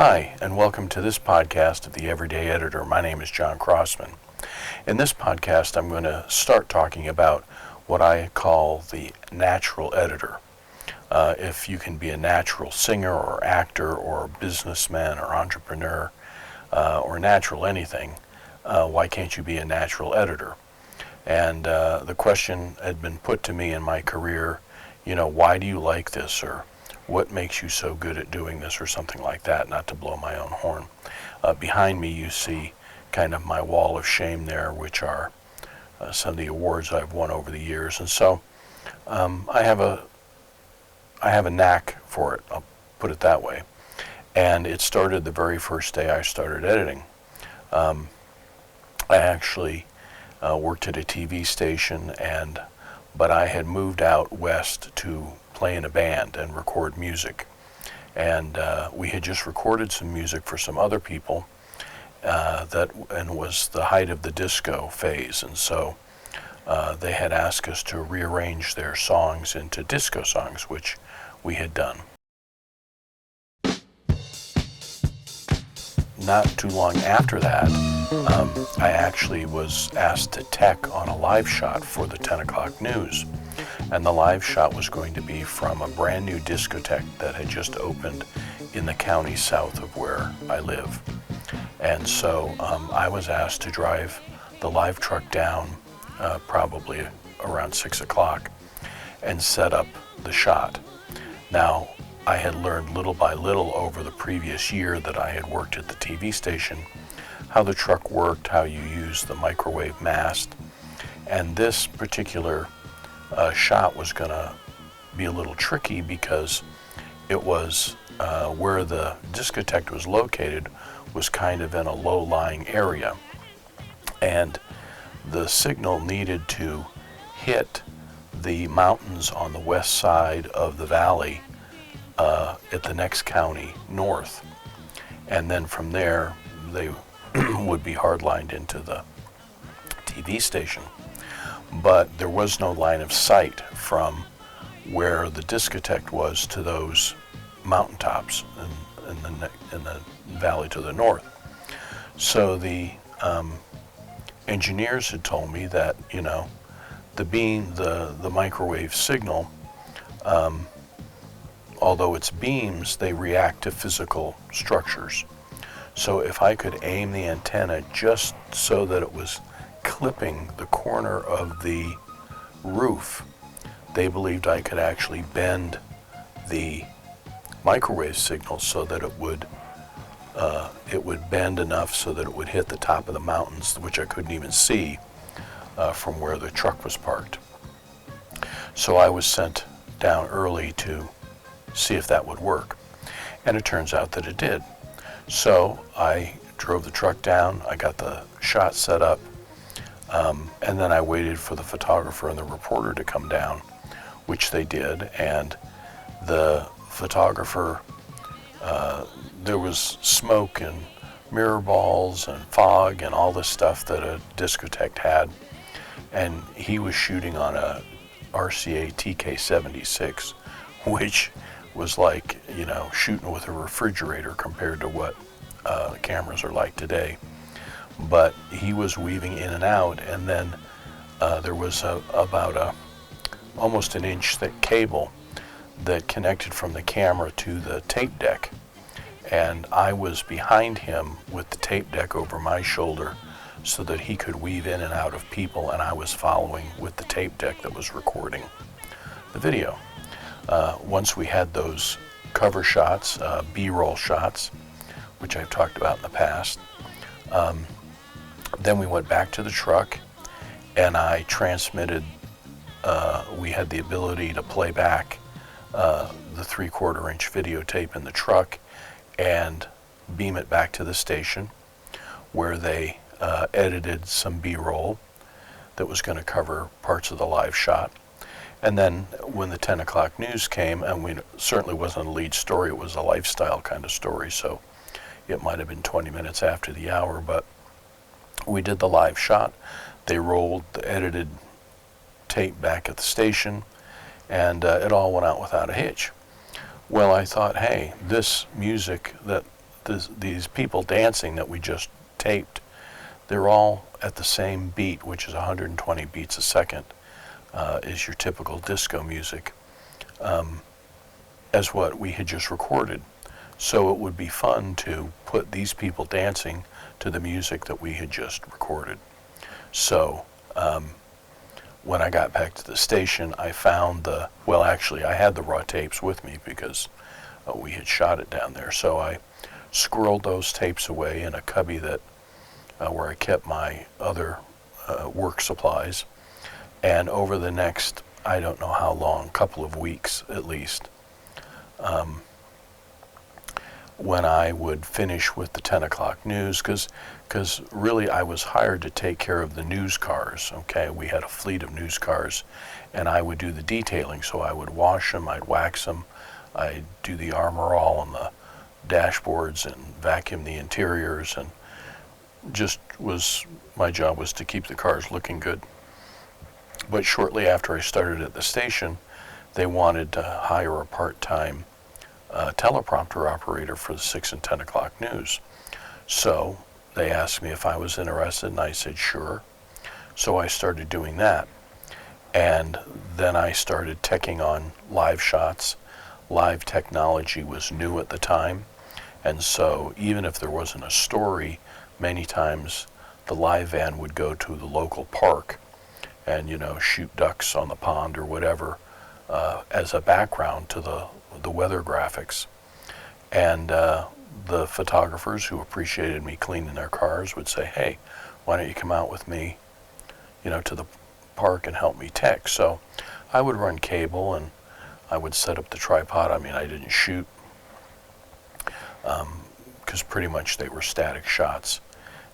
Hi, and welcome to this podcast of The Everyday Editor. My name is John Crossman. In this podcast, I'm going to start talking about what I call the natural editor. If you can be a natural singer or actor or businessman or entrepreneur or natural anything, why can't you be a natural editor? And the question had been put to me in my career, why do you like this, or what makes you so good at doing this, or something like that, not to blow my own horn. Behind me you see kind of my wall of shame there, which are some of the awards I've won over the years. And so I have a knack for it, I'll put it that way. And it started the very first day I started editing. I actually worked at a TV station, but I had moved out west to play in a band and record music. And we had just recorded some music for some other people and was the height of the disco phase. And so they had asked us to rearrange their songs into disco songs, which we had done. Not too long after that, I actually was asked to tech on a live shot for the 10 o'clock news. And the live shot was going to be from a brand new discotheque that had just opened in the county south of where I live. And so I was asked to drive the live truck down probably around 6 o'clock and set up the shot. Now, I had learned little by little over the previous year that I had worked at the TV station how the truck worked, how you use the microwave mast. And this particular shot was going to be a little tricky because it was where the discotheque was located was kind of in a low-lying area. And the signal needed to hit the mountains on the west side of the valley at the next county north. And then from there, they would be hardlined into the TV station. But there was no line of sight from where the discotheque was to those mountaintops in the valley to the north. So the engineers had told me that, the microwave signal, although it's beams, they react to physical structures. So if I could aim the antenna just so that it was clipping the corner of the roof, they believed I could actually bend the microwave signal so that it would bend enough so that it would hit the top of the mountains, which I couldn't even see from where the truck was parked. So I was sent down early to see if that would work, and it turns out that it did. So I drove the truck down, I got the shot set up, and then I waited for the photographer and the reporter to come down, which they did. And the photographer, there was smoke and mirror balls and fog and all this stuff that a discotheque had, and he was shooting on a RCA TK-76, which was like, shooting with a refrigerator compared to what cameras are like today. But he was weaving in and out, and then there was about almost an inch thick cable that connected from the camera to the tape deck. And I was behind him with the tape deck over my shoulder so that he could weave in and out of people, and I was following with the tape deck that was recording the video. Once we had those cover shots, B-roll shots, which I've talked about in the past, then we went back to the truck, and I transmitted, we had the ability to play back the 3/4 inch videotape in the truck and beam it back to the station, where they edited some B-roll that was going to cover parts of the live shot. And then when the 10 o'clock news came, and it certainly wasn't a lead story, it was a lifestyle kind of story, so it might have been 20 minutes after the hour, but we did the live shot. They rolled the edited tape back at the station, and it all went out without a hitch. Well, I thought, hey, this music that these people dancing that we just taped, they're all at the same beat, which is 120 beats a second, is your typical disco music, as what we had just recorded. So it would be fun to put these people dancing to the music that we had just recorded. So when I got back to the station, I found actually I had the raw tapes with me because we had shot it down there. So I squirreled those tapes away in a cubby that where I kept my other work supplies. And over the next, I don't know how long, couple of weeks at least, when I would finish with the 10 o'clock news, because really I was hired to take care of the news cars, okay? We had a fleet of news cars, and I would do the detailing, so I would wash them, I'd wax them, I'd do the armor all on the dashboards and vacuum the interiors, and my job was to keep the cars looking good. But shortly after I started at the station, they wanted to hire a part-time teleprompter operator for the 6 and 10 o'clock news. So they asked me if I was interested, and I said sure. So I started doing that. And then I started teching on live shots. Live technology was new at the time. And so even if there wasn't a story, many times the live van would go to the local park and, shoot ducks on the pond or whatever as a background to the weather graphics. And the photographers who appreciated me cleaning their cars would say, hey, why don't you come out with me, to the park and help me tech. So I would run cable and I would set up the tripod. I mean, I didn't shoot because pretty much they were static shots.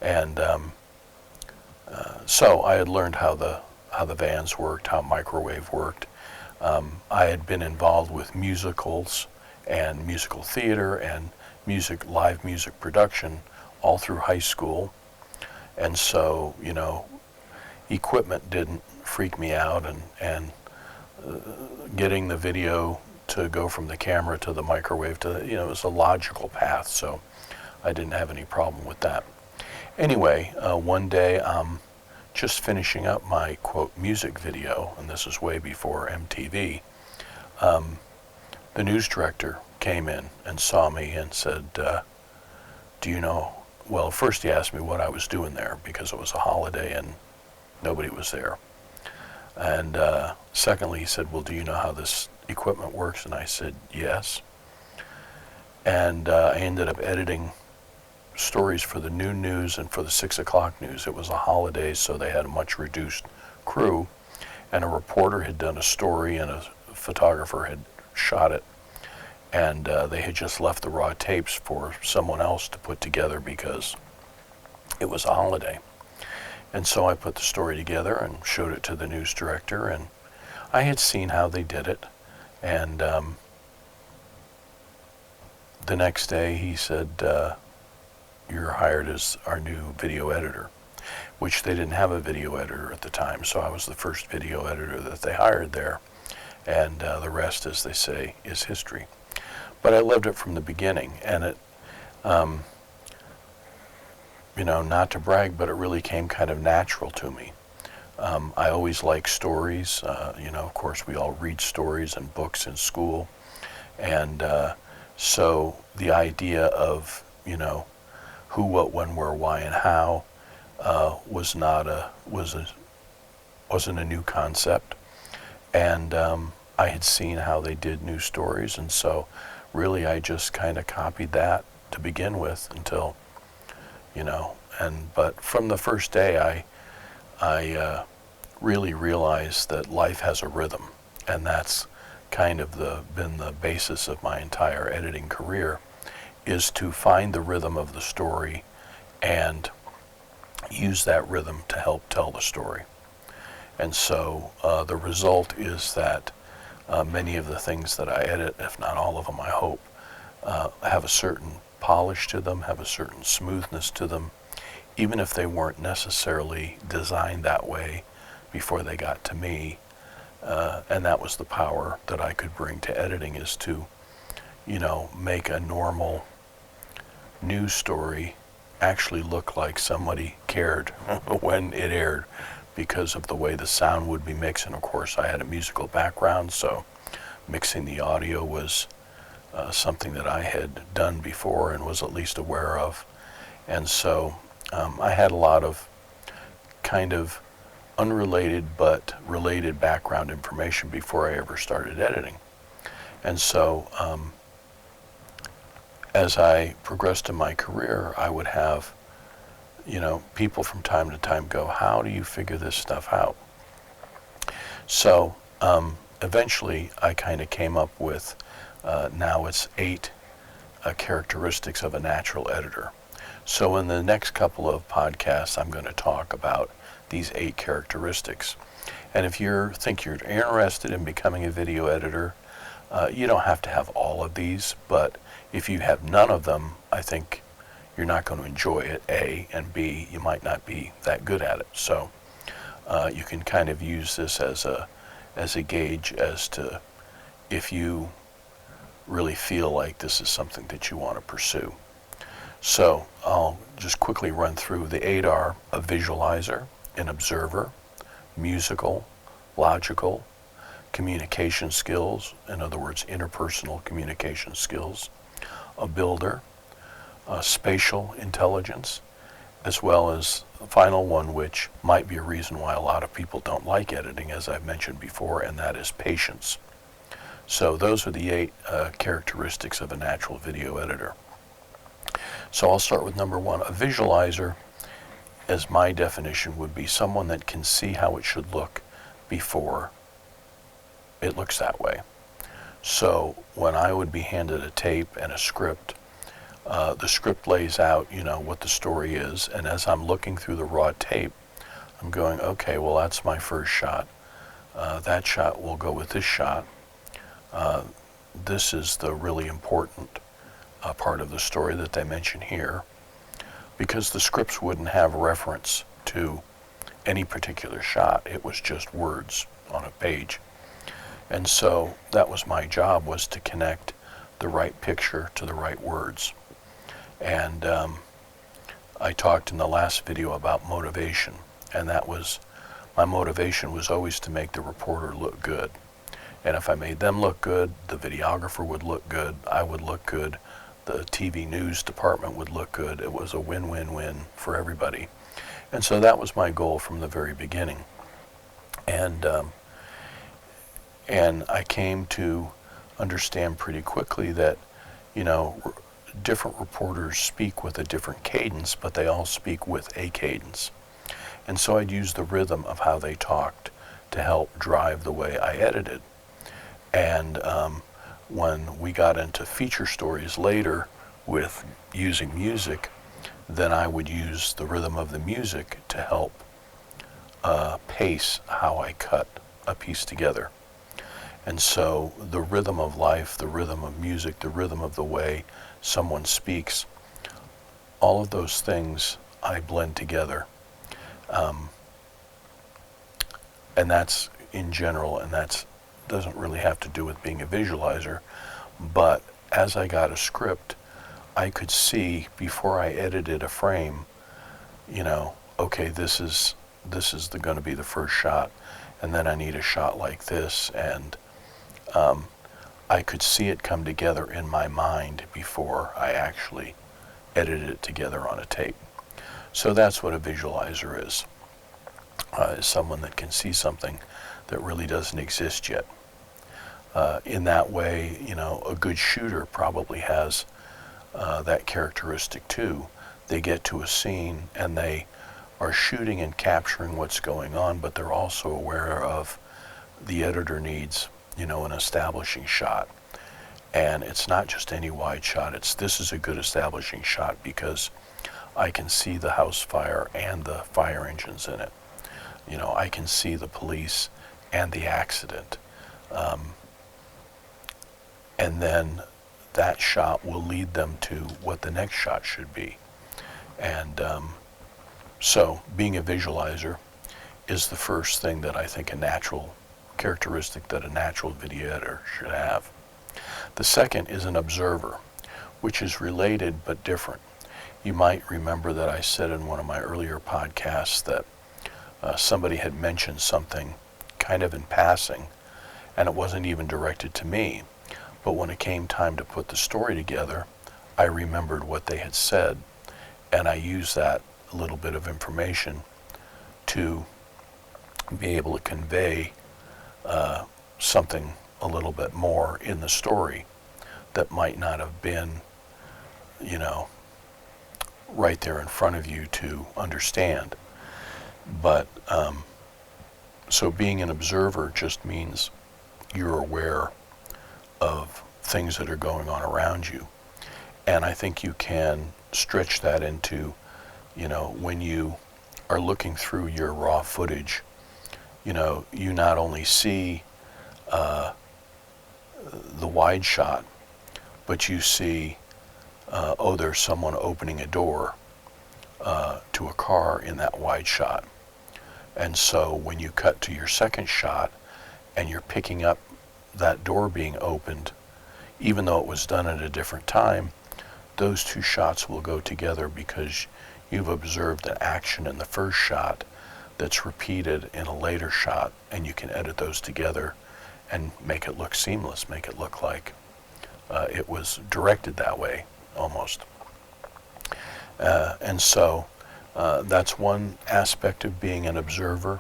And so I had learned how the vans worked, how microwave worked. I had been involved with musicals and musical theater and live music production all through high school. And so, equipment didn't freak me out, and getting the video to go from the camera to the microwave to, it was a logical path, so I didn't have any problem with that. Anyway, one day I'm just finishing up my, quote, music video, and this is way before MTV. The news director came in and saw me and said, do you know, well, first he asked me what I was doing there because it was a holiday and nobody was there. And secondly, he said, well, do you know how this equipment works? And I said, yes. And I ended up editing stories for the noon news and for the 6 o'clock news. It was a holiday, so they had a much reduced crew, and a reporter had done a story and a photographer had shot it, and they had just left the raw tapes for someone else to put together because it was a holiday. And so I put the story together and showed it to the news director, and I had seen how they did it, and the next day he said, you're hired as our new video editor, which they didn't have a video editor at the time, so I was the first video editor that they hired there, and the rest, as they say, is history. But I lived it from the beginning, and it, not to brag, but it really came kind of natural to me. I always liked stories. Of course, we all read stories and books in school, and so the idea of, who, what, when, where, why, and how wasn't a new concept, and I had seen how they did news stories, and so really I just kind of copied that to begin with until, but from the first day I really realized that life has a rhythm, and that's kind of been the basis of my entire editing career, is to find the rhythm of the story and use that rhythm to help tell the story. And so the result is that many of the things that I edit, if not all of them, I hope, have a certain polish to them, have a certain smoothness to them, even if they weren't necessarily designed that way before they got to me. And that was the power that I could bring to editing, is to, make a normal news story actually look like somebody cared when it aired, because of the way the sound would be mixed. And of course I had a musical background, so mixing the audio was something that I had done before and was at least aware of. And so I had a lot of kind of unrelated but related background information before I ever started editing. And so as I progressed in my career, I would have, people from time to time go, how do you figure this stuff out? So eventually I kind of came up with, now it's 8 characteristics of a natural editor. So in the next couple of podcasts, I'm going to talk about these 8 characteristics. And if you think you're interested in becoming a video editor, you don't have to have all of these, but if you have none of them, I think you're not going to enjoy it, A, and B, you might not be that good at it. So you can kind of use this as a gauge as to if you really feel like this is something that you want to pursue. So I'll just quickly run through. The 8 are: a visualizer, an observer, musical, logical, communication skills, in other words, interpersonal communication skills, a builder, spatial intelligence, as well as the final one, which might be a reason why a lot of people don't like editing, as I've mentioned before, and that is patience. So those are the 8 characteristics of a natural video editor. So I'll start with number 1. A visualizer, as my definition, would be someone that can see how it should look before it looks that way. So when I would be handed a tape and a script, the script lays out, what the story is, and as I'm looking through the raw tape, I'm going, okay, well, that's my first shot. That shot will go with this shot. This is the really important part of the story that they mention here, because the scripts wouldn't have reference to any particular shot. It was just words on a page. And so that was my job, was to connect the right picture to the right words. And I talked in the last video about motivation, and that was, my motivation was always to make the reporter look good. And if I made them look good, the videographer would look good, I would look good, the TV news department would look good. It was a win-win-win for everybody. And so that was my goal from the very beginning. And I came to understand pretty quickly that, different reporters speak with a different cadence, but they all speak with a cadence. And so I'd use the rhythm of how they talked to help drive the way I edited. And when we got into feature stories later with using music, then I would use the rhythm of the music to help pace how I cut a piece together. And so the rhythm of life, the rhythm of music, the rhythm of the way someone speaks, all of those things I blend together. And that's in general, and that's doesn't really have to do with being a visualizer, but as I got a script, I could see before I edited a frame, okay, this is going to be the first shot, and then I need a shot like this, and I could see it come together in my mind before I actually edited it together on a tape. So that's what a visualizer is someone that can see something that really doesn't exist yet. In that way, a good shooter probably has that characteristic too. They get to a scene and they are shooting and capturing what's going on, but they're also aware of the editor needs, an establishing shot. And it's not just any wide shot, this is a good establishing shot because I can see the house fire and the fire engines in it. I can see the police and the accident. And then that shot will lead them to what the next shot should be. And so being a visualizer is the first thing that I think a natural characteristic that a natural video editor should have. The second is an observer, which is related but different. You might remember that I said in one of my earlier podcasts that somebody had mentioned something kind of in passing, and it wasn't even directed to me. But when it came time to put the story together, I remembered what they had said, and I used that little bit of information to be able to convey something a little bit more in the story that might not have been, right there in front of you to understand. But so being an observer just means you're aware of things that are going on around you. And I think you can stretch that into, when you are looking through your raw footage, you not only see the wide shot, but you see, there's someone opening a door to a car in that wide shot. And so when you cut to your second shot and you're picking up that door being opened, even though it was done at a different time, those two shots will go together because you've observed an action in the first shot that's repeated in a later shot, and you can edit those together and make it look seamless, make it look like it was directed that way, almost. And so that's one aspect of being an observer,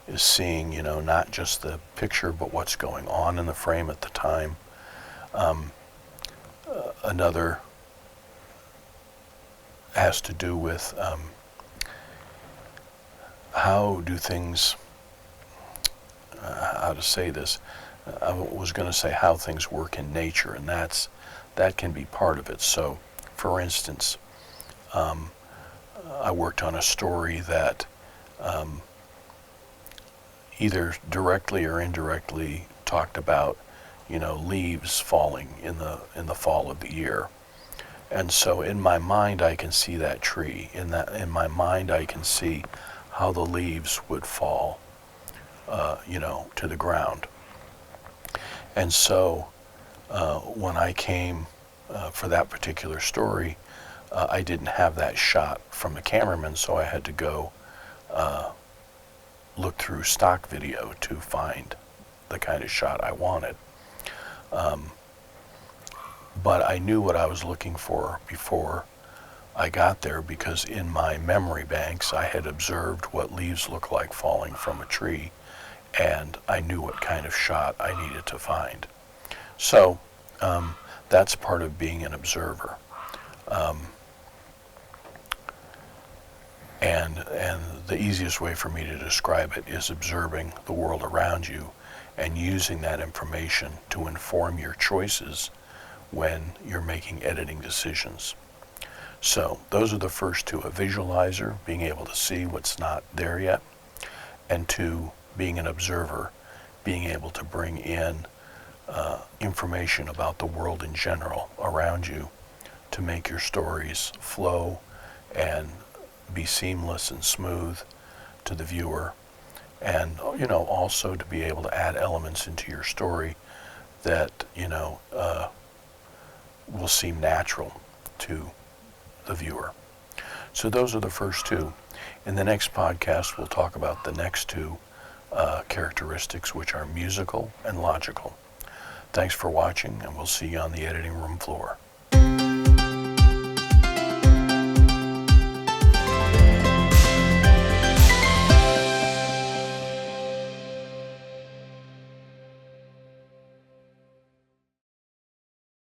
is seeing, not just the picture, but what's going on in the frame at the time. Another has to do with how do things, how to say this, I was going to say how things work in nature, and that can be part of it. So, for instance, I worked on a story that either directly or indirectly talked about, leaves falling in the fall of the year. And so in my mind I can see that tree. In my mind I can see how the leaves would fall, to the ground. And so when I came for that particular story, I didn't have that shot from the cameraman, so I had to go look through stock video to find the kind of shot I wanted. But I knew what I was looking for before I got there, because in my memory banks I had observed what leaves look like falling from a tree, and I knew what kind of shot I needed to find. So that's part of being an observer. And the easiest way for me to describe it is observing the world around you and using that information to inform your choices when you're making editing decisions. So those are the first two: a visualizer, being able to see what's not there yet, and two, being an observer, being able to bring in information about the world in general around you to make your stories flow and be seamless and smooth to the viewer, and also to be able to add elements into your story that will seem natural to the viewer. So those are the first two. In the next podcast we'll talk about the next two characteristics, which are musical and logical. Thanks for watching, and we'll see you on the editing room floor.